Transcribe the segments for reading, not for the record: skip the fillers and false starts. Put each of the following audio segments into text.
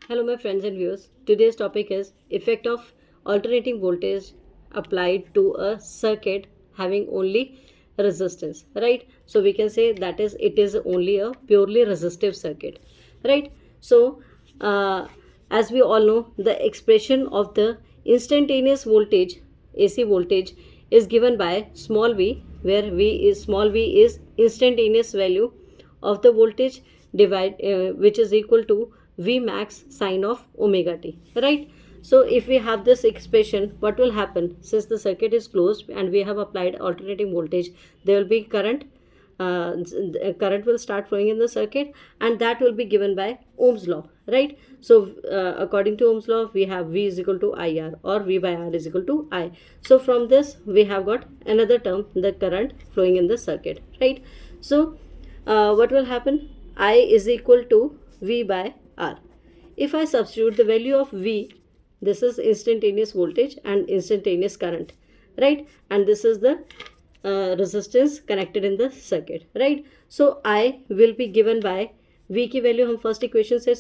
Hello my friends and viewers. Today's topic is effect of alternating voltage applied to a circuit having only resistance, right? So we can say that is it is only a purely resistive circuit, right? So as we all know, the expression of the instantaneous voltage AC voltage is given by small v, where small v is instantaneous value of the voltage which is equal to v max sine of omega t, right? So if we have this expression, what will happen? Since the circuit is closed and we have applied alternating voltage, there will be current. Current will start flowing in the circuit, and that will be given by Ohm's law, right? So according to Ohm's law, we have v is equal to IR, or v by R is equal to I. So from this we have got another term, the current flowing in the circuit, right? So what will happen? I is equal to v by R. If I substitute the value of v, this is instantaneous voltage and instantaneous current, right? And this is the resistance connected in the circuit, right? So I will be given by v की value हम first equation से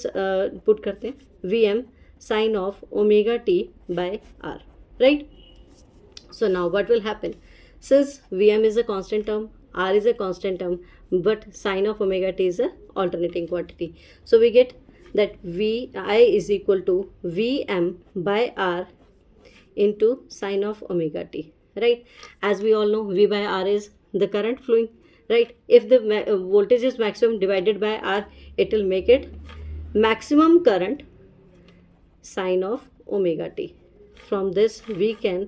put करते हैं, V M sine of omega T by R, right? So now what will happen? Since Vm is a constant term, R is a constant term, but sine of omega t is a alternating quantity. So we get that Vi is equal to Vm by R into sine of omega t, right? As we all know, V by R is the current flowing, right? If the voltage is maximum divided by R, it will make it maximum current sine of omega t. From this we can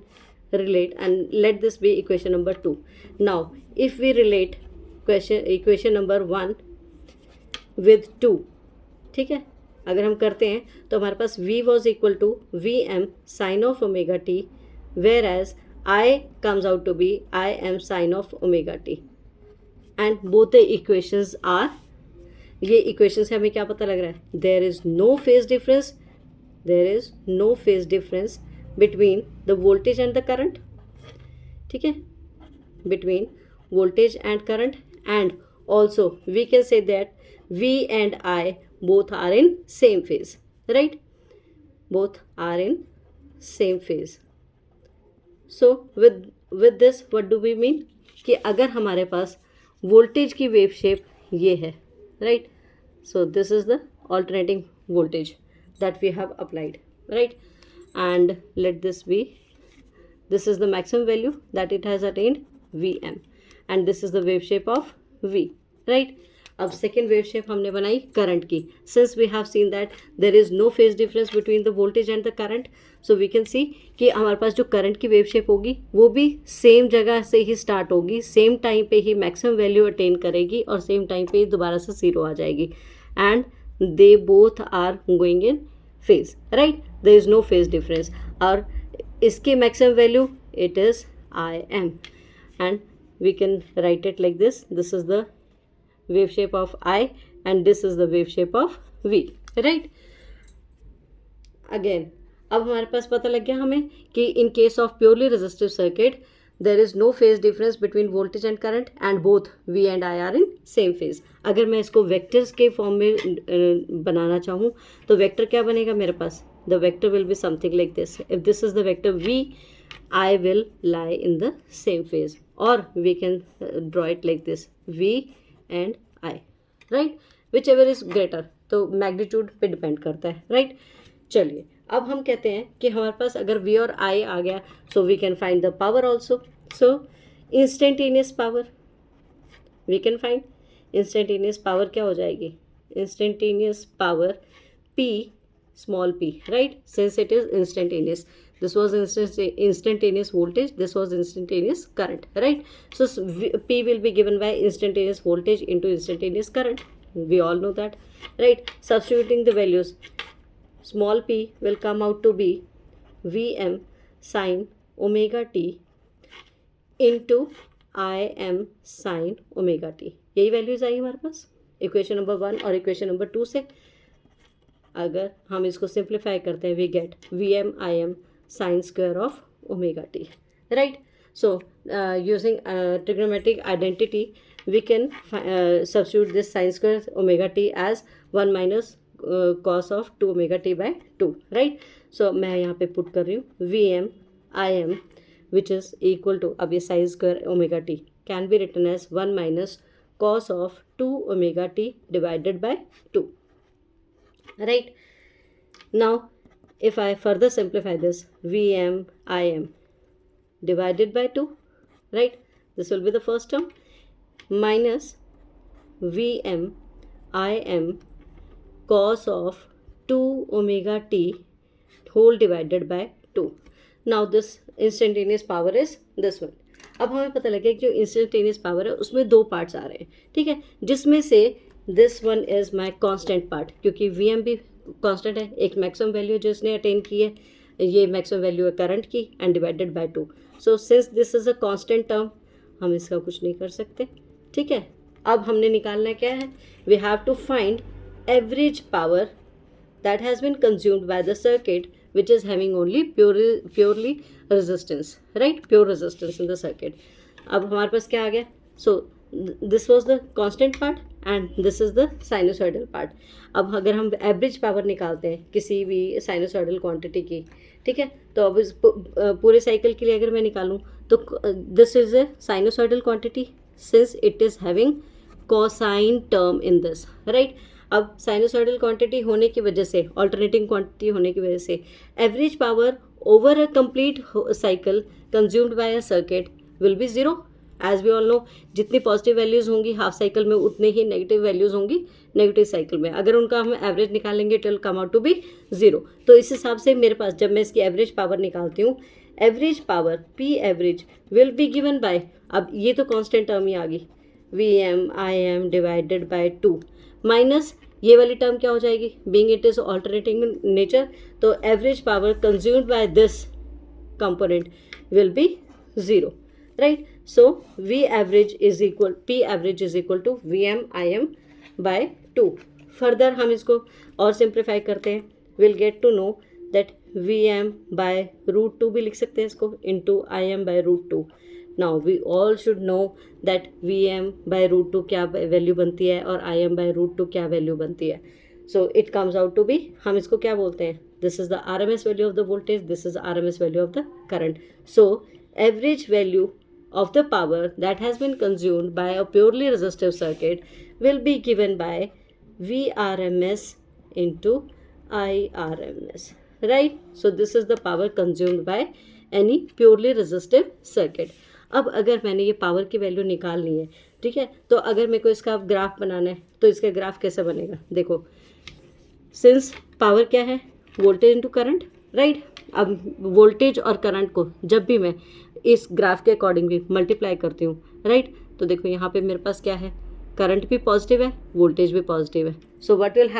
relate, and let this be equation number 2. Now if we relate equation number 1 with 2, ठीक है, अगर हम करते हैं तो हमारे पास v was equal to Vm sin of omega t, whereas I comes out to be Im sin of omega t, and both the equations are, ये equation से हमें क्या पता लग रहा है? There is no phase difference, there is no phase difference between the voltage and the current, ठीक है, between voltage and current, and also we can say that V and I both are in same phase, right? Both are in same phase. So with this what do we mean? कि अगर हमारे पास voltage की wave shape ये है, right? So this is the alternating voltage that we have applied, right? And let this be, this is the maximum value that it has attained, Vm, and this is the wave shape of V, right? अब second wave shape हमने बनाई current की. Since we have seen that there is no phase difference between the voltage and the current, so we can see कि हमारे पास जो current की wave shape होगी वो भी सेम जगह से ही स्टार्ट होगी, सेम टाइम पे ही मैक्सिमम वैल्यू अटेन करेगी और सेम टाइम पे ही दोबारा से जीरो आ जाएगी, and they both are going in phase, right? There is no phase difference. और इसकी maximum value it is Im, and we can write it like this. This is the wave shape of I and this is the wave shape of V, right? Again, अब हमारे पास पता लग गया हमें कि in case of purely resistive circuit there is no phase difference between voltage and current and both V and I are in same phase. अगर मैं इसको वेक्टर्स के फॉर्म में बनाना चाहूँ तो वेक्टर क्या बनेगा मेरे पास? The vector will be something like this. If this is the vector V, I will lie in the same phase, or we can draw it like this, V and I, right? whichever is greater. तो magnitude पे depend करता है, right? चलिए अब हम कहते हैं कि हमारे पास अगर V और I आ गया, so we can find the power also. So instantaneous power we can find. Instantaneous power क्या हो जाएगी? Instantaneous power P small p, right? Since it is instantaneous, this was instantaneous voltage, this was instantaneous current, right? So P will be given by instantaneous voltage into instantaneous current. We all know that, right? Substituting the values, small p will come out to be Vm sin omega t into Im sin omega t. यही values आई हमारे पास equation number 1 और equation number 2 से. अगर हम इसको simplify करते हैं, we get Vm Im sine square of omega t, right? So using trigonometric identity we can substitute this sin square omega t as 1 minus cos of 2 omega t by 2, right? So मैं यहाँ पे put कर रही हूँ Vm Im which is equal to, अब ये sine square omega t can be written as 1 minus cos of 2 omega t divided by 2, right? Now if I further simplify this, Vm Im divided by 2, right? This will be the first term, minus Vm Im cos of 2 omega t whole divided by 2. Now this instantaneous power is this one. अब हमें पता लगे कि जो instantaneous power है उसमें दो parts आ रहे हैं, ठीक है, जिसमें से this one is my constant part, क्योंकि Vm भी कांस्टेंट है, एक मैक्सिमम वैल्यू जो इसने अटेन की है, ये मैक्सिमम वैल्यू है करंट की, and divided by 2. So since this is a constant term, हम इसका कुछ नहीं कर सकते, ठीक है. अब हमने निकालना क्या है, we have to find average power that has been consumed by the circuit which is having only purely resistance, right? Pure resistance in the circuit. अब हमारे पास क्या आ गया, so this was the constant part and this is the sinusoidal part. अब अगर हम average power निकालते हैं किसी भी साइनोसॉइडल क्वांटिटी की, ठीक है, तो अब इस पूरे साइकिल के लिए अगर मैं निकालूं तो this is a sinusoidal quantity since it is having cosine term in this, right? अब साइनोसॉइडल क्वांटिटी होने की वजह से, ऑल्टरनेटिंग क्वांटिटी होने की वजह से, average power over a complete cycle consumed by a circuit will be zero. As we all know, जितनी पॉजिटिव वैल्यूज़ होंगी हाफ साइकिल में उतनी ही नेगेटिव वैल्यूज़ होंगी नेगेटिव साइकिल में. अगर उनका हम एवरेज निकालेंगे it will come out to be zero. तो इस हिसाब से मेरे पास जब मैं इसकी एवरेज पावर निकालती हूँ, average power P average will be given by, अब ये तो कॉन्स्टेंट टर्म ही आ गई, Vm Im divided by 2 minus ये वाली टर्म क्या हो जाएगी, being it is alternating nature, तो average power consumed by this component will be zero, right? So V average is equal, P average is equal to Vm Im by 2. Further हम इसको और simplify करते हैं, will get to know that Vm by root 2 भी लिख सकते हैं इसको, into Im by root 2. Now we all should know that Vm by root 2 क्या वैल्यू बनती है और Im बाय रूट 2 क्या वैल्यू बनती है. So it comes out to be, हम इसको क्या बोलते हैं, this is the RMS value of the voltage, this is RMS value of the current. So average value of the power that has been consumed by a purely resistive circuit will be given by Vrms into Irms, right? So this is the power consumed by any purely resistive circuit. अब अगर मैंने ये power की value निकालनी है, ठीक है, तो अगर मेरे को इसका ग्राफ बनाना है तो इसका ग्राफ कैसे बनेगा, देखो, सिंस पावर क्या है, वोल्टेज इंटू करंट, राइट? अब वोल्टेज और करंट को जब भी मैं इस ग्राफ के अकॉर्डिंगली मल्टीप्लाई करती हूँ, राइट, तो देखो यहाँ पे मेरे पास क्या है, करंट भी पॉजिटिव है, वोल्टेज भी पॉजिटिव है. सो व्हाट विल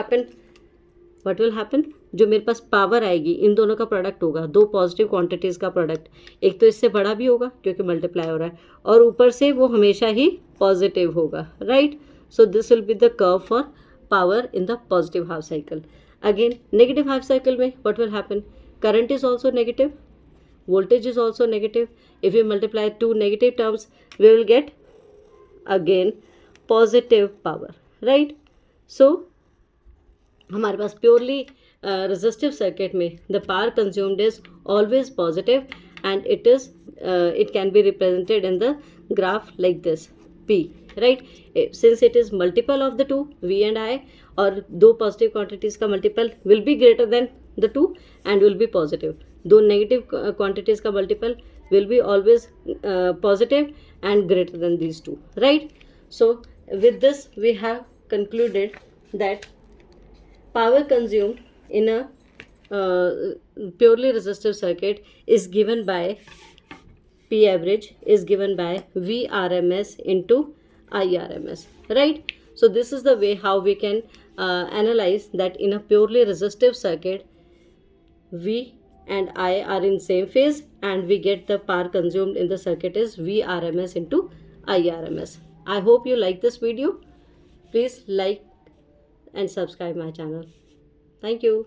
हैपन, जो मेरे पास पावर आएगी इन दोनों का प्रोडक्ट होगा, दो पॉजिटिव क्वांटिटीज़ का प्रोडक्ट, एक तो इससे बड़ा भी होगा क्योंकि मल्टीप्लाई हो रहा है, और ऊपर से वो हमेशा ही पॉजिटिव होगा, right? So this will be the curve for power in the positive half cycle. Again negative half cycle में what will happen, current is also negative, voltage is also negative. If we multiply two negative terms, we will get again positive power, right? So हमारे पास purely resistive circuit में the power consumed is always positive and it can be represented in the graph like this, P, right? Since it is multiple of the two, V and I, और दो positive quantities का multiple will be greater than the two and will be positive, दो negative quantities का multiple will be always positive and greater than these two, right? So with this we have concluded that power consumed in a purely resistive circuit is given by P average is given by Vrms into Irms, right? So this is the way how we can analyze that in a purely resistive circuit V and I are in same phase and we get the power consumed in the circuit is Vrms into Irms. I hope you like this video. Please like and subscribe my channel. Thank you.